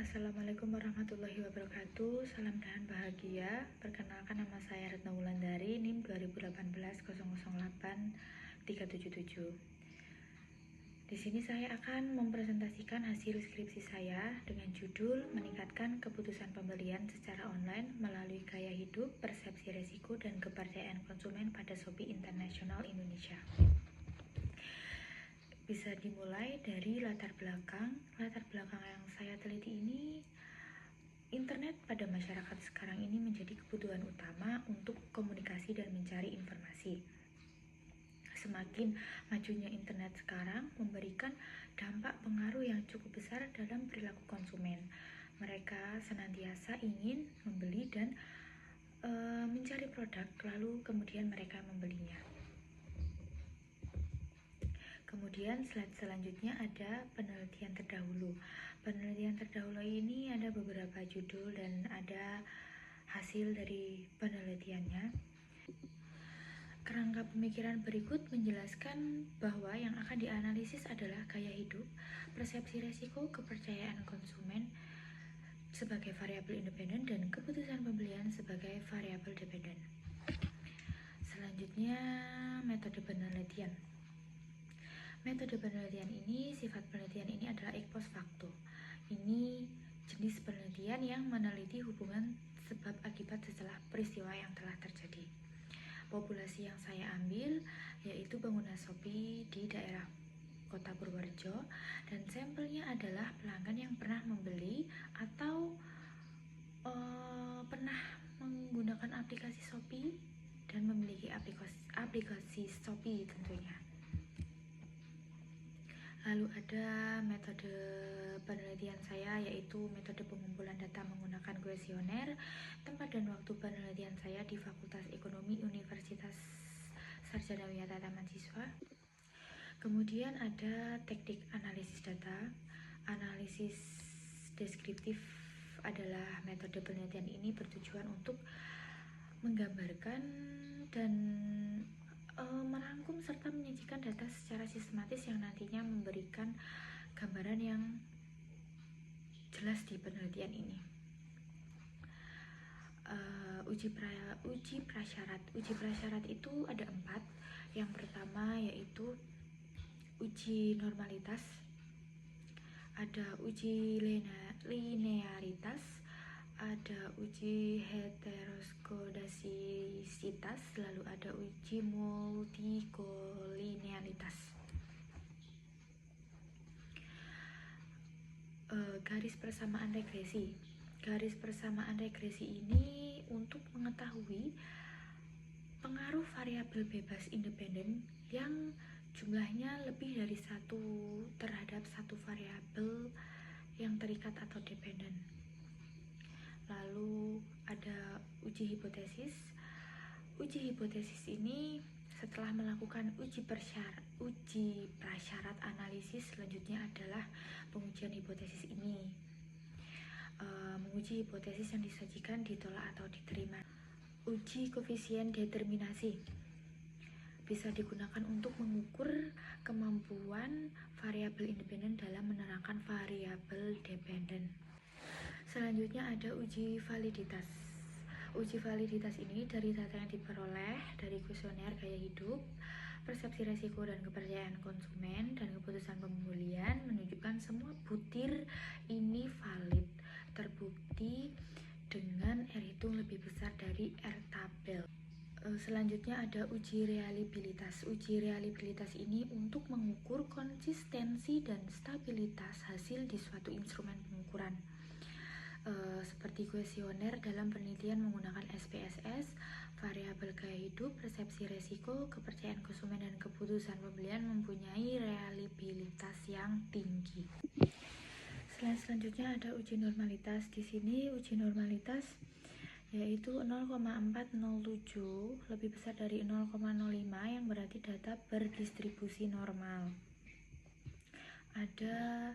Assalamualaikum warahmatullahi wabarakatuh. Salam dan bahagia. Perkenalkan, nama saya Retno Wulandari, NIM 2018-008-377. Di sini saya akan mempresentasikan hasil skripsi saya dengan judul Meningkatkan Keputusan Pembelian Secara Online Melalui Gaya Hidup, Persepsi Resiko, dan Kepercayaan Konsumen pada Shopee Internasional Indonesia. Bisa dimulai dari latar belakang. Latar belakang yang saya teliti ini, internet pada masyarakat sekarang ini menjadi kebutuhan utama untuk komunikasi dan mencari informasi. Semakin majunya internet sekarang memberikan dampak pengaruh yang cukup besar dalam perilaku konsumen. Mereka senantiasa ingin membeli dan mencari produk, lalu kemudian mereka membelinya. Kemudian slide selanjutnya ada penelitian terdahulu. Penelitian terdahulu ini ada beberapa judul dan ada hasil dari penelitiannya. Kerangka pemikiran berikut menjelaskan bahwa yang akan dianalisis adalah gaya hidup, persepsi resiko, kepercayaan konsumen sebagai variabel independen, dan keputusan pembelian sebagai variabel dependen. Selanjutnya, metode penelitian. Metode penelitian ini, sifat penelitian ini adalah ex post facto. Ini jenis penelitian yang meneliti hubungan sebab akibat setelah peristiwa yang telah terjadi. Populasi yang saya ambil yaitu pengguna Shopee di daerah Kota Purworejo, dan sampelnya adalah pelanggan yang pernah membeli atau pernah menggunakan aplikasi Shopee dan memiliki aplikasi Shopee tentunya. Lalu ada metode penelitian saya, yaitu metode pengumpulan data menggunakan kuesioner. Tempat dan waktu penelitian saya di Fakultas Ekonomi Universitas Sarjana Wiyata Taman-Siswa. Kemudian ada teknik analisis data. Analisis deskriptif adalah metode penelitian ini bertujuan untuk menggambarkan dan merangkum serta menyajikan data secara sistematis yang nantinya memberikan gambaran yang jelas di penelitian ini. Uji prasyarat itu ada 4. Yang pertama yaitu uji normalitas, ada uji linearitas, ada uji heteroskodasisitas, lalu ada uji multikolinealitas. Garis persamaan regresi. Garis persamaan regresi ini untuk mengetahui pengaruh variabel bebas independen yang jumlahnya lebih dari 1 terhadap 1 variabel yang terikat atau dependen. Lalu ada uji hipotesis. Uji hipotesis ini setelah melakukan uji prasyarat analisis, selanjutnya adalah pengujian hipotesis ini. Menguji hipotesis yang disajikan, ditolak atau diterima. Uji koefisien determinasi bisa digunakan untuk mengukur kemampuan variabel independen dalam menerangkan variabel dependen. Selanjutnya ada uji validitas. Uji validitas ini dari data yang diperoleh dari kuesioner gaya hidup, persepsi resiko dan kepercayaan konsumen, dan keputusan pembelian menunjukkan semua butir ini valid, terbukti dengan R hitung lebih besar dari R tabel. Selanjutnya ada uji reliabilitas. Uji reliabilitas ini untuk mengukur konsistensi dan stabilitas hasil di suatu instrumen pengukuran. Seperti kuesioner dalam penelitian menggunakan SPSS, variabel gaya hidup, persepsi resiko, kepercayaan konsumen, dan keputusan pembelian mempunyai reliabilitas yang tinggi. Selanjutnya ada uji normalitas. Di sini uji normalitas yaitu 0,407 lebih besar dari 0,05 yang berarti data berdistribusi normal. Ada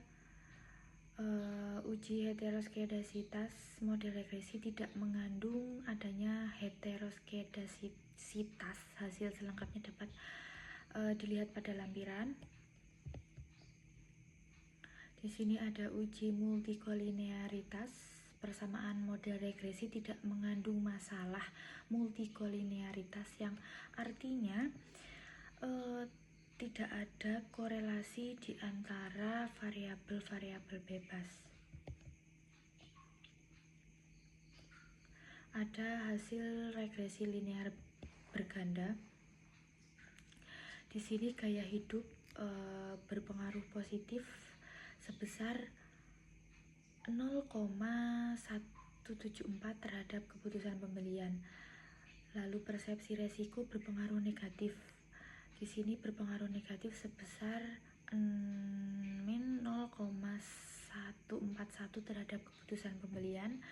uji heteroskedasitas. Model regresi tidak mengandung adanya heteroskedasitas. Hasil selengkapnya dapat dilihat pada lampiran. Di sini ada uji multikolinearitas. Persamaan model regresi tidak mengandung masalah multikolinearitas, yang artinya tidak ada korelasi di antara variabel-variabel bebas. Ada hasil regresi linear berganda. Di sini gaya hidup berpengaruh positif sebesar 0,174 terhadap keputusan pembelian. Lalu persepsi resiko berpengaruh negatif. Di sini berpengaruh negatif sebesar min 0,141 terhadap keputusan pembelian.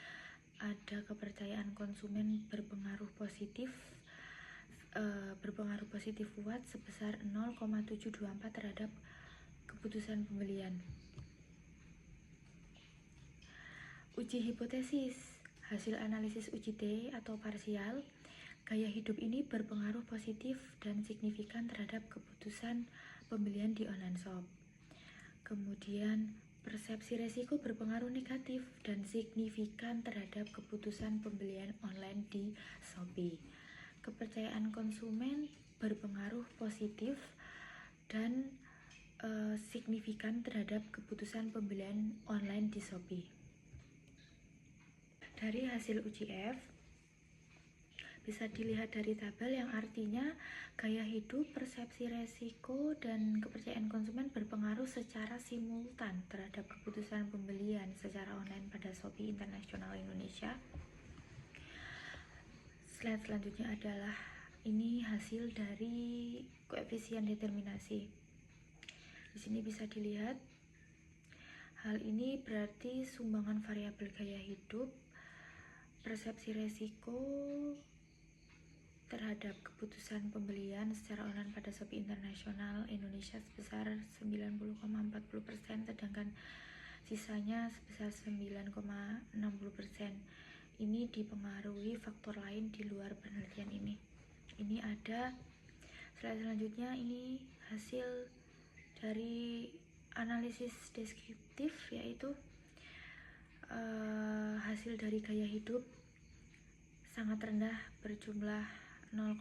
Ada kepercayaan konsumen berpengaruh positif kuat sebesar 0,724 terhadap keputusan pembelian. Uji hipotesis. Hasil analisis uji T atau parsial. Gaya hidup ini berpengaruh positif dan signifikan terhadap keputusan pembelian di online shop. Kemudian persepsi resiko berpengaruh negatif dan signifikan terhadap keputusan pembelian online di Shopee. Kepercayaan konsumen berpengaruh positif dan signifikan terhadap keputusan pembelian online di Shopee. Dari hasil uji F bisa dilihat dari tabel yang artinya gaya hidup, persepsi resiko, dan kepercayaan konsumen berpengaruh secara simultan terhadap keputusan pembelian secara online pada Shopee Internasional Indonesia. Slide selanjutnya adalah ini hasil dari koefisien determinasi. Di sini bisa dilihat hal ini berarti sumbangan variabel gaya hidup, persepsi resiko terhadap keputusan pembelian secara online pada Shopee Internasional Indonesia sebesar 90,40%, sedangkan sisanya sebesar 9,60%. Ini dipengaruhi faktor lain di luar penelitian ini. Ini ada slide selanjutnya, ini hasil dari analisis deskriptif, yaitu hasil dari gaya hidup sangat rendah berjumlah 0,00%,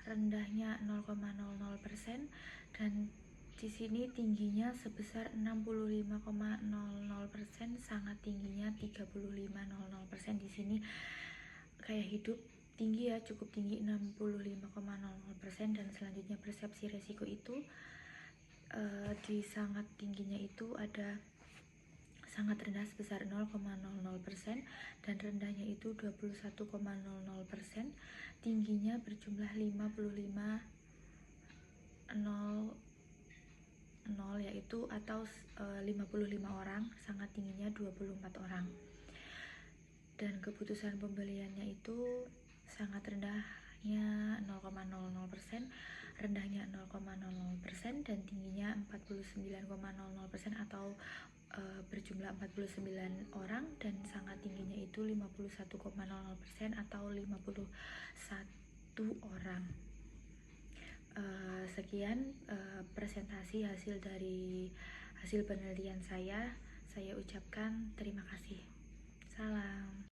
rendahnya 0,00%, dan di sini tingginya sebesar 65,00%, sangat tingginya 35,00%. Di sini gaya hidup tinggi ya, cukup tinggi 65,00%, dan selanjutnya persepsi resiko itu di sangat tingginya itu ada sangat rendah sebesar 0,00%, dan rendahnya itu 21,00%, tingginya berjumlah 55,00, yaitu atau 55 orang, sangat tingginya 24 orang. Dan keputusan pembeliannya itu sangat rendahnya 0,00%, rendahnya 0,00%, dan tingginya 49,00% atau berjumlah 49 orang, dan sangat tingginya itu 51,00% atau 51 orang. Sekian presentasi hasil dari hasil penelitian saya ucapkan terima kasih. Salam.